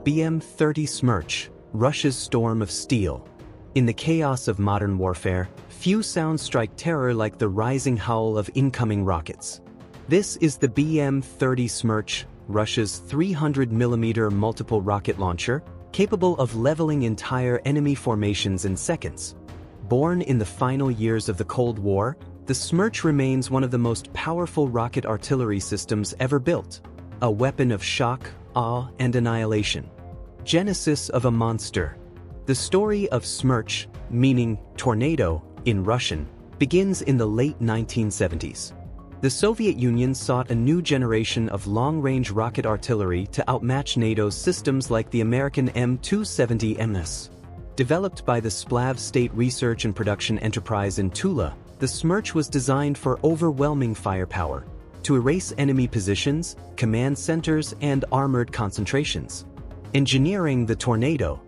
BM-30 Smerch, Russia's storm of steel. In the chaos of modern warfare, few sounds strike terror like the rising howl of incoming rockets. This is the BM-30 Smerch, Russia's 300mm multiple rocket launcher, capable of leveling entire enemy formations in seconds. Born in the final years of the Cold War, the Smerch remains one of the most powerful rocket artillery systems ever built, a weapon of shock, awe, and annihilation. Genesis of a monster. The story of Smerch, meaning tornado in Russian, begins in the late 1970s. The Soviet Union sought a new generation of long-range rocket artillery to outmatch NATO's systems like the American M270 Developed by the Splav State Research and Production Enterprise in Tula, the Smerch was designed for overwhelming firepower, to erase enemy positions, command centers, and armored concentrations. Engineering the tornado.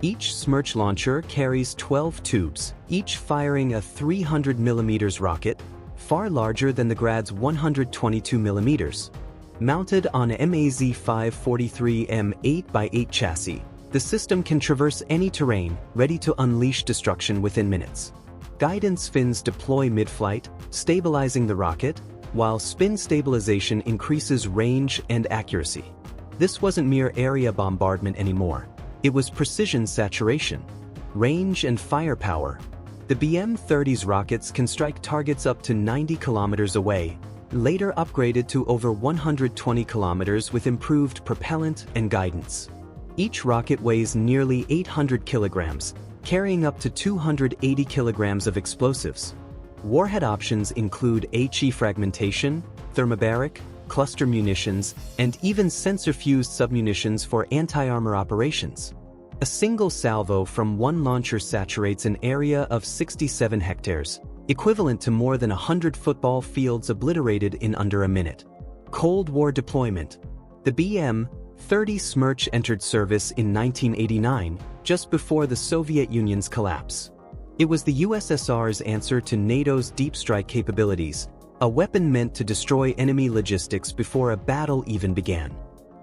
Each Smerch launcher carries 12 tubes, each firing a 300mm rocket, far larger than the Grad's 122mm. Mounted on a MAZ-543M 8x8 chassis, the system can traverse any terrain, ready to unleash destruction within minutes. Guidance fins deploy mid-flight, stabilizing the rocket, while spin stabilization increases range and accuracy. This wasn't mere area bombardment anymore. It was precision saturation, range and firepower. The BM-30's rockets can strike targets up to 90 kilometers away, later upgraded to over 120 kilometers with improved propellant and guidance. Each rocket weighs nearly 800 kilograms, carrying up to 280 kilograms of explosives. Warhead options include HE fragmentation, thermobaric, cluster munitions, and even sensor-fused submunitions for anti-armor operations. A single salvo from one launcher saturates an area of 67 hectares, equivalent to more than 100 football fields obliterated in under a minute. Cold War deployment. The BM-30 Smerch entered service in 1989, just before the Soviet Union's collapse. It was the USSR's answer to NATO's deep strike capabilities, a weapon meant to destroy enemy logistics before a battle even began.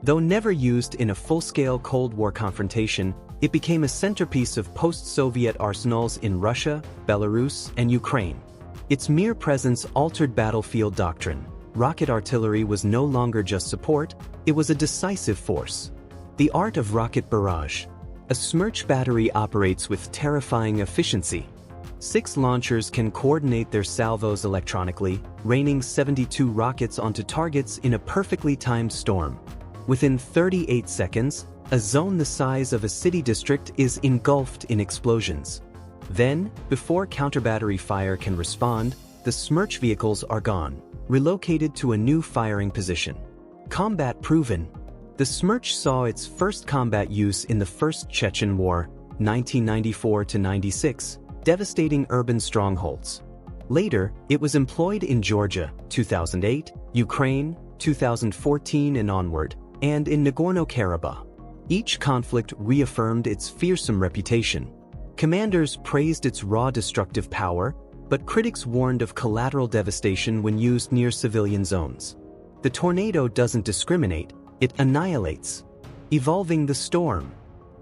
Though never used in a full-scale Cold War confrontation, it became a centerpiece of post-Soviet arsenals in Russia, Belarus, and Ukraine. Its mere presence altered battlefield doctrine. Rocket artillery was no longer just support, it was a decisive force. The art of rocket barrage. A Smerch battery operates with terrifying efficiency. 6 launchers can coordinate their salvos electronically, raining 72 rockets onto targets in a perfectly timed storm. Within 38 seconds, a zone the size of a city district is engulfed in explosions. Then, before counter-battery fire can respond, the Smerch vehicles are gone, relocated to a new firing position. Combat proven. The Smerch saw its first combat use in the First Chechen War, 1994-96, devastating urban strongholds. Later, it was employed in Georgia, 2008, Ukraine, 2014 and onward, and in Nagorno-Karabakh. Each conflict reaffirmed its fearsome reputation. Commanders praised its raw destructive power, but critics warned of collateral devastation when used near civilian zones. The tornado doesn't discriminate, it annihilates. Evolving the storm.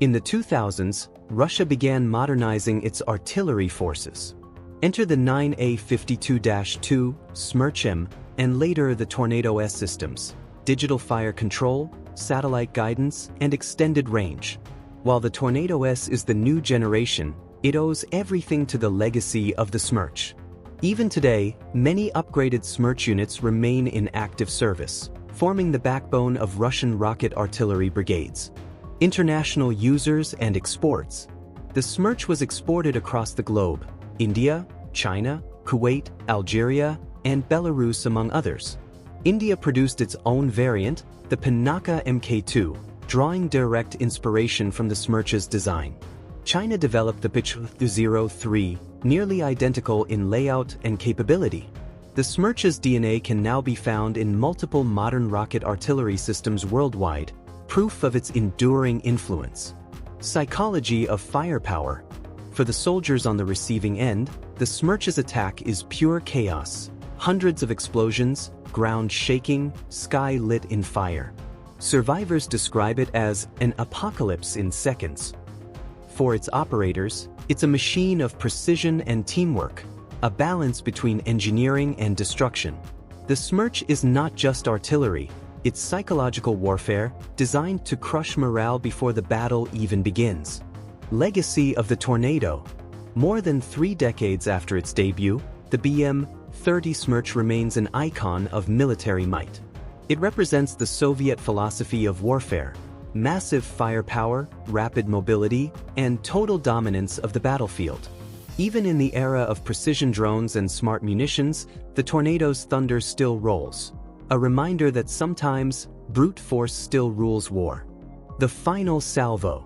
In the 2000s, Russia began modernizing its artillery forces. Enter the 9A-52-2 Smerch-M and later the Tornado S systems, digital fire control, satellite guidance, and extended range. While the Tornado S is the new generation, it owes everything to the legacy of the Smerch. Even today, many upgraded Smerch units remain in active service, forming the backbone of Russian rocket artillery brigades. International users and exports. The Smerch was exported across the globe: India, China, Kuwait, Algeria, and Belarus among others. India produced its own variant, the Pinaka Mk2, drawing direct inspiration from the Smerch's design. China developed the BM-30, nearly identical in layout and capability. The Smerch's DNA can now be found in multiple modern rocket artillery systems worldwide, proof of its enduring influence. Psychology of firepower. For the soldiers on the receiving end, the Smerch's attack is pure chaos. Hundreds of explosions, ground shaking, sky lit in fire. Survivors describe it as an apocalypse in seconds. For its operators, it's a machine of precision and teamwork, a balance between engineering and destruction. The Smerch is not just artillery, it's psychological warfare designed to crush morale before the battle even begins. Legacy of the Tornado. More than 3 decades after its debut, the BM-30 Smerch remains an icon of military might. It represents the Soviet philosophy of warfare: massive firepower, rapid mobility, and total dominance of the battlefield. Even in the era of precision drones and smart munitions, the Tornado's thunder still rolls, a reminder that sometimes brute force still rules war. The final salvo.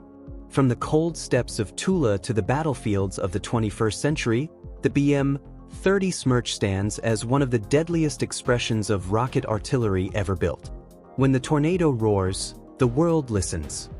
From the cold steppes of Tula to the battlefields of the 21st century, the BM-30 Smerch stands as one of the deadliest expressions of rocket artillery ever built. When the Tornado roars, the world listens.